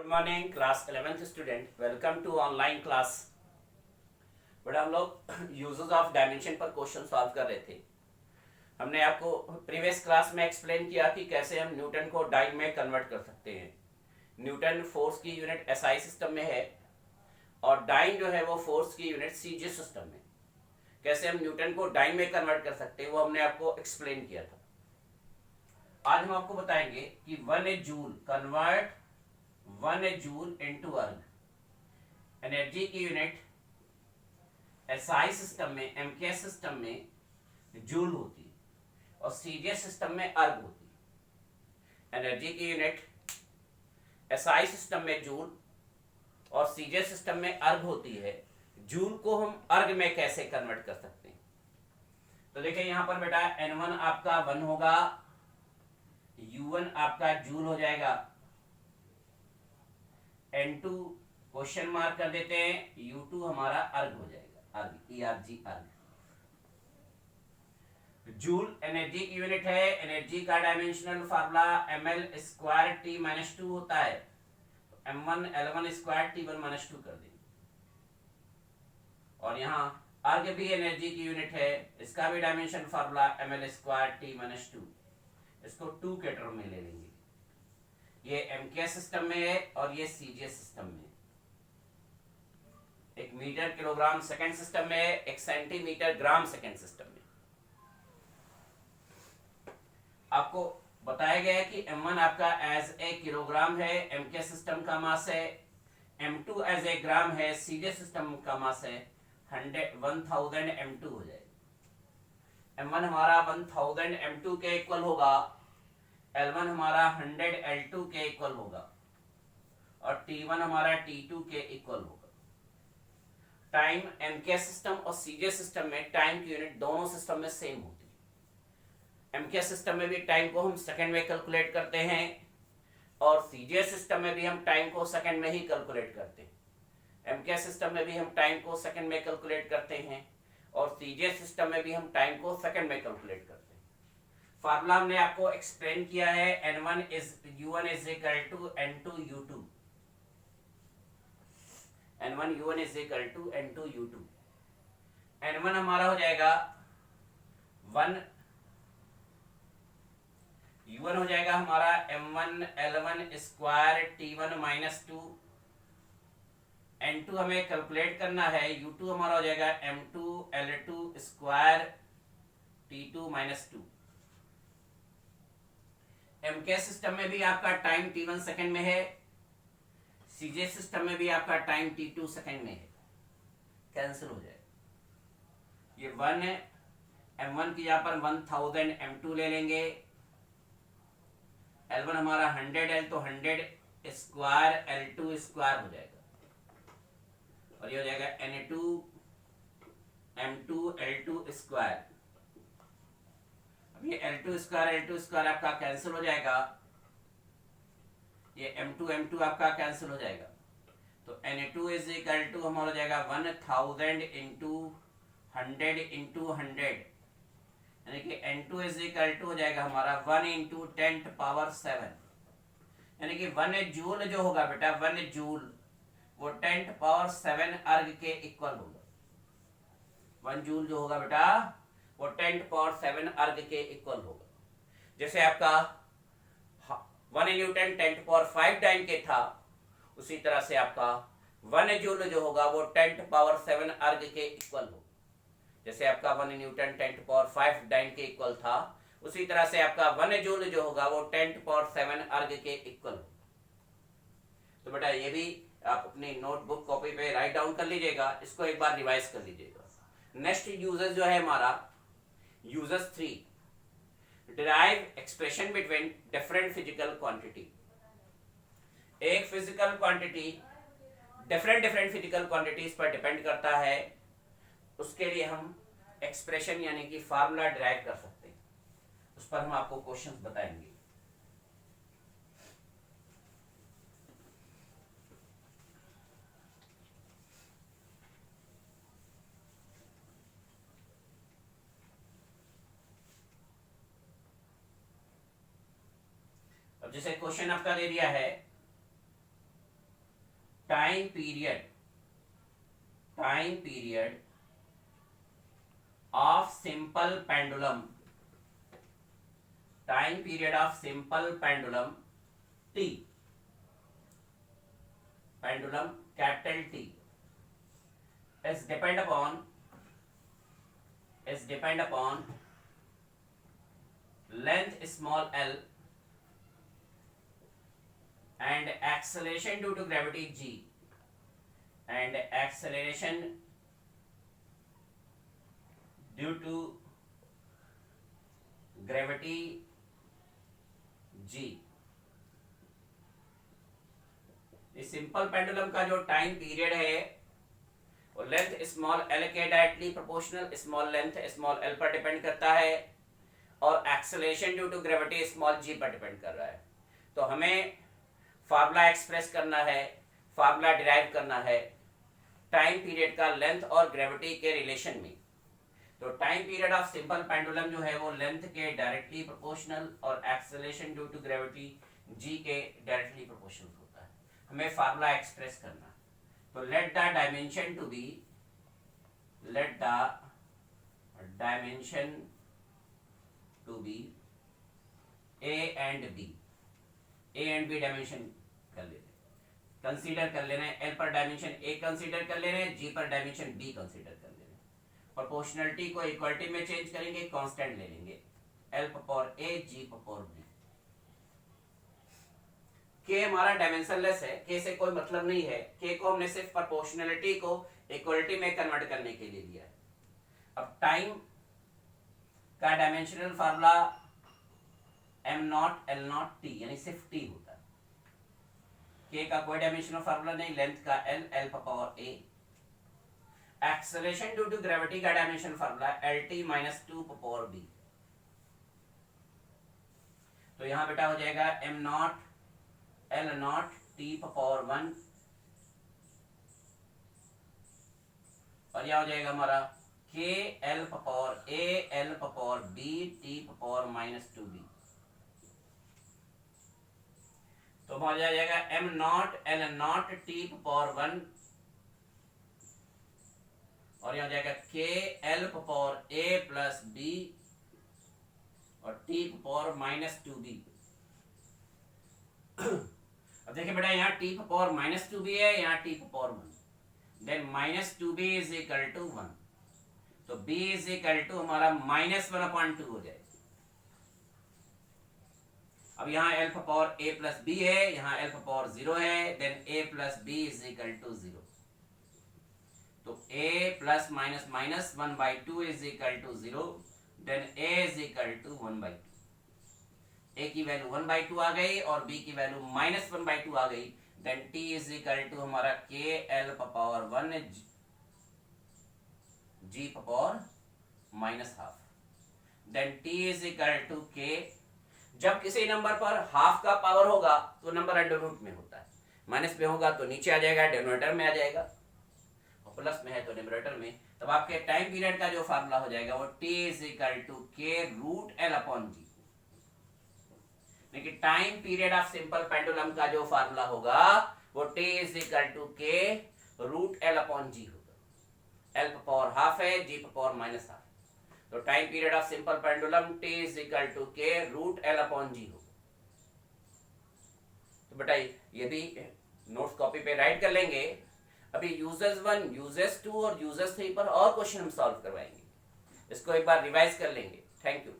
Good morning class 11th student, welcome to online class. But हम लोग uses of dimension पर question solve कर रहे थे। हमने आपको प्रीवियस क्लास में एक्सप्लेन किया कि कैसे हम न्यूटन को डाइन में कन्वर्ट कर सकते हैं। न्यूटन फोर्स की यूनिट एसआई सिस्टम में है और डाइन जो है वो फोर्स की यूनिट सीजी सिस्टम में। कैसे हम न्यूटन को डाइन में कन्वर्ट कर सकते हैं वो हमने आपको एक्सप्लेन किया था। आज हम आपको बताएंगे कि 1 जूल कन्वर्ट 1 जूल इनटू अर्ग। एनर्जी की यूनिट एसआई सिस्टम में, एमकेएस सिस्टम में जूल होती है और सीजीएस सिस्टम में अर्ग होती है। एनर्जी की यूनिट एसआई सिस्टम में जूल और सीजीएस सिस्टम में अर्ग होती है। जूल को हम अर्ग में कैसे कन्वर्ट कर सकते हैं? तो देखिए यहां पर बेटा N1 आपका 1 होगा, U1 आपका जूल हो जाएगा, N2 क्वेश्चन मार्क कर देते हैं, U2 हमारा अर्ग हो जाएगा, अर्ग, ERG अर्ग। जूल एनर्जी की यूनिट है। एनर्जी का डायमेंशनल फार्मूला ml²T-2 होता है। तो m1 L1²T1-2 कर देंगे। और यहाँ अर्ग भी एनर्जी की यूनिट है, इसका भी डायमेंशन फार्मूला ml²T-2। इसको 2 के टर्म में ले लेंगे। ये एमकेएस सिस्टम में है और ये सीजीएस सिस्टम में। एक मीटर किलोग्राम सेकंड सिस्टम में है, एक सेंटीमीटर ग्राम सेकंड सिस्टम में। आपको बताया गया है कि m1 आपका एज ए किलोग्राम है, एमकेएस सिस्टम का मास है। m2 एज ए ग्राम है, सीजीएस सिस्टम का मास है। 1000 m2 हो जाएगा। m1 हमारा 1000 m2 के इक्वल होगा, L1 हमारा 100 L2 के इक्वल होगा और T1 हमारा T2 के इक्वल होगा। टाइम एमकेएस सिस्टम और सीजीएस सिस्टम में टाइम की यूनिट दोनों सिस्टम में सेम होती है। एमकेएस सिस्टम में भी टाइम को हम सेकंड में कैलकुलेट करते हैं और सीजीएस सिस्टम में भी हम टाइम को सेकंड में ही कैलकुलेट करते हैं। एमकेएस सिस्टम में भी हम टाइम को सेकंड में कैलकुलेट करते हैं और सीजीएस सिस्टम में भी हम टाइम को सेकंड में कैलकुलेट करते हैं। फार्मूला हमने आपको एक्सप्लेन किया है, N1 is U1 is equal to N2 U2। N1 U1 is equal to N2 U2। N1 हमारा हो जाएगा 1, U1 हो जाएगा हमारा m1 L1²T1-2। N2 हमें कैलकुलेट करना है, U2 हमारा हो जाएगा m2 L2²T2-2। एमकेएस सिस्टम में भी आपका टाइम T1 सेकंड में है, सीजीएस सिस्टम में भी आपका टाइम T2 सेकंड में है। कैंसिल हो जाएगा। ये 1 है, m1 की यहाँ पर 1000 m2 ले लेंगे। L1 हमारा 100 L तो 100² L2² हो जाएगा और ये हो जाएगा N2 m2 L2²। ये L2² आपका कैंसिल हो जाएगा, ये m2 आपका कैंसिल हो जाएगा। तो N2 इज इक्वल टू हमारा हो जाएगा 1000 इंटू 100 इंटू 100, यानी कि N2 इज इक्वल टू हो जाएगा हमारा 1 इंटू 10⁻⁷, यानी कि 1 जूल जो होगा बेटा, 1 जूल वो 10⁻⁷ अर्ग के इक्वल होगा। 1 जूल जो होगा बेटा वो 10⁻⁷ अर्ग के इक्वल होगा। जैसे आपका 1 न्यूटन 10⁵ डाइन के था, उसी तरह से आपका 1 जूल जो होगा वो 10⁻⁷ अर्ग के इक्वल होगा। जैसे आपका 1 न्यूटन 10⁵ डाइन के इक्वल था, उसी तरह से आपका 1 जूल जो होगा वो 10⁻⁷ अर्ग के इक्वल होगा। तो बेटा ये भी आप अपनी नोटबुक कॉपी पे राइट डाउन कर लीजिएगा, इसको एक बार रिवाइज कर लीजिएगा। नेक्स्ट यूजर जो है हमारा user 3, derive expression between different physical quantity. एक physical quantity different physical quantities पर डिपेंड करता है, उसके लिए हम एक्सप्रेशन यानी कि फार्मूला डिराइव कर सकते हैं। उस पर हम आपको क्वेश्चंस बताएंगे। अब जैसे क्वेश्चन आपका दे दिया है time period of simple pendulum, time period of simple pendulum T, pendulum capital T is depend upon length small l and acceleration due to gravity g, and acceleration due to gravity g। इस simple pendulum का जो time period है वो length small l के directly proportional small length small l पर depend करता है और acceleration due to gravity small g पर डिपेंड कर रहा है। तो हमें फार्मूला एक्सप्रेस करना है, फार्मूला डिराइव करना है टाइम पीरियड का लेंथ और ग्रेविटी के रिलेशन में। तो time period of simple pendulum जो है वो लेंथ के डायरेक्टली प्रोपोर्शनल और acceleration due to gravity G के डायरेक्टली प्रोपोर्शनल होता है। हमें फार्मूला एक्सप्रेस करना। तो let the dimension to be a and b, a and b dimension कर लेने, कंसीडर कर लेना है। l पर डायमेंशन a कंसीडर कर लेना है, g पर डायमेंशन b कंसीडर कर लेना है। प्रोपोर्शनलिटी को इक्वालिटी में चेंज करेंगे, कांस्टेंट ले लेंगे, l power a g power b। के हमारा डायमेंशनलेस है, के से कोई मतलब नहीं है, के को हमने सिर्फ प्रोपोर्शनलिटी को इक्वलिटी में कन्वर्ट करने के लिए लिया है। अब टाइम का dimensional formula m not l not t यानी सिर्फ t होता है। के का कोई डायमेंशनल फार्मूला नहीं, लेंथ का l power a। Acceleration due to gravity का dimensional formula lt minus 2 power b। तो यहां बेटा हो जाएगा m not l not t power 1 और यह हो जाएगा हमारा k l power a l power b t power minus 2b। तो हमारा जाएगा m not l not t power 1 और यह हो जाएगा k l power a plus b और t पावर माइनस 2b। अब देखिए बेटा यहाँ t पावर माइनस 2b है, यहाँ t power 1, then minus 2b is equal to 1। तो b इज इक्वल टू हमारा माइनस 1/2 हो जाएगा। अब यहाँ l power a plus b है, यहाँ l पावर 0 है, then a plus b is equal to 0। तो a plus minus minus 1/2 is equal to 0, then a is equal to 1/2। a की वैल्यू 1/2 आ गई और b की वैल्यू माइनस 1/2 आ गई, then t is equal to हमारा k l power 1 g power minus half, then t is equal to k। जब किसी नंबर पर हाफ का पावर होगा तो नंबर अंडर रूट में होता है, माइनस में होगा तो नीचे आ जाएगा, डिनोमिनेटर में आ जाएगा, और प्लस में है तो न्यूमरेटर में। तब आपके टाइम पीरियड का जो फार्मूला हो जाएगा वो t is equal to k root l upon g। लेकिन time period of simple pendulum का जो फार्मूला होगा वो t is equal to k root l upon g होगा। l पावर हाफ है, g पावर माइनस हाफ। तो time period of simple pendulum t is equal to k root l upon g होगा। तो बेटा ये भी नोट्स कॉपी पे right कर लेंगे। अभी यूजर्स 1, यूजर्स 2 और यूजर्स 3 पर और क्वेश्चन हम सॉल्व करवाएंगे, इसको एक बार रिवाइज कर लेंगे। Thank you.